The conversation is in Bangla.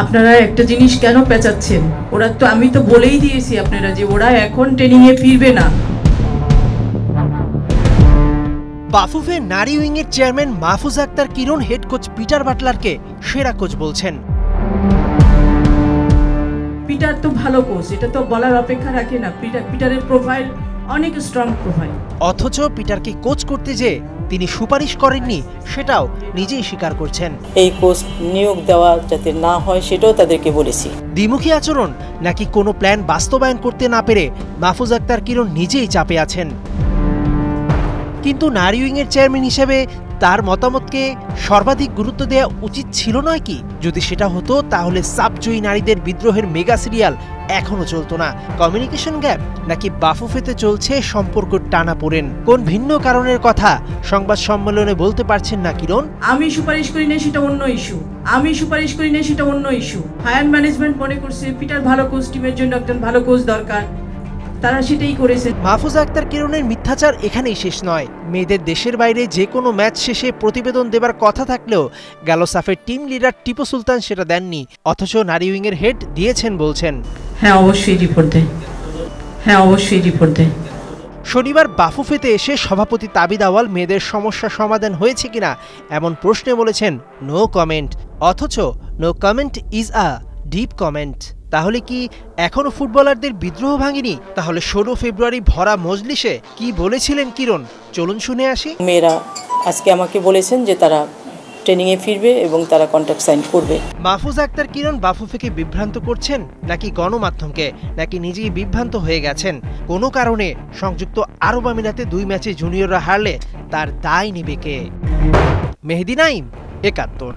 আপনারা একটা জিনিস কেন পেঁচাচ্ছেন? ওরা তো, আমি তো বলেই দিয়েছি আপনারা যে ওরা এখন ট্রেনিং এ ফিরবে না। বাফুফে নারী উইংয়ের চেয়ারম্যান মাহফুজ আক্তার কিরণ হেড কোচ পিটার বাটলারকে সেরা কোচ বলছেন। পিটার তো ভালো কোচ, এটা তো বলার অপেক্ষা রাখে না। পিটারের প্রোফাইল অনেক স্ট্রং প্রোফাইল। অথচ পিটারকে কোচ করতে যে তিনি সুপারিশ করেননি সেটাও নিজেই স্বীকার করছেন। এই কোচ নিয়োগ দেওয়া যাতে না হয় সেটাও তাদেরকে বলেছি। দ্বিমুখী আচরণ নাকি কোনো প্ল্যান বাস্তবায়ন করতে না পেরে মাহফুজ আক্তার কিরণ নিজেই চাপে আছেন। কিন্তু নারী উইংয়ের চেয়ারম্যান হিসেবে তার মতামতকে সর্বাধিক গুরুত্ব দেওয়া উচিত ছিল নয় কি? যদি সেটা হতো তাহলে সাবজয়ী নারীদের বিদ্রোহের মেগা সিরিয়াল এখনো চলতো না। কমিউনিকেশন গ্যাপ নাকি বাফুফেতে চলছে সম্পর্ক টানাপোড়েন? কোন ভিন্ন কারণের কথা সংবাদ সম্মেলনে বলতে পারছেন না কিরণ। আমি সুপারিশ করি না সেটা অন্য ইস্যু, আমি সুপারিশ করি না সেটা অন্য ইস্যু। হায়ার ম্যানেজমেন্ট মনে করছে পিটার ভালো কোচ, টিমের জন্য একজন ভালো কোচ দরকার, তারা সেটাই করেছে। মাহফুজ আক্তার কিরণের মিথ্যাচার এখানেই শেষ নয়। মেয়েদের দেশের বাইরে যে কোনো ম্যাচ শেষে প্রতিবেদন দেবার কথা থাকলেও গেল সাফের টিম লিডার টিপু সুলতান সেটা দেননি, অথচ নারী উইংয়ের হেড দিয়েছেন বলছেন। হ্যাঁ অবশ্যই রিপোর্ট দেয়, হ্যাঁ অবশ্যই রিপোর্ট দেয়। শনিবার বাফুফেতে এসে সভাপতি তাবিদ আওয়াল মেয়েদের সমস্যা সমাধান হয়েছে কিনা এমন প্রশ্নে বলেছেন নো কমেন্ট, অথচ no comment is a deep comment. তাহলে কি এখনো ফুটবলারদের বিদ্রোহ ভাঙেনি? তাহলে 16 ফেব্রুয়ারি ভরা মজলিসে কি বলেছিলেন কিরণ, চলুন শুনে আসি। মেয়েরা আজকে আমাকে বলেছেন যে তারা ট্রেনিংয়ে ফিরবে এবং তারা কন্ট্রাক্ট সাইন করবে। মাহফুজ আক্তার কিরণ বাফুফেকে বিভ্রান্ত করছেন নাকি গণমাধ্যমকে, নাকি নিজেই বিভ্রান্ত হয়ে গেছেন? কোনো কারণে সংযুক্ত আরব আমিরাতে 2 ম্যাচে জুনিয়ররা হারলে তার দায় নেবে কে? মেহেদী নাইম, 71।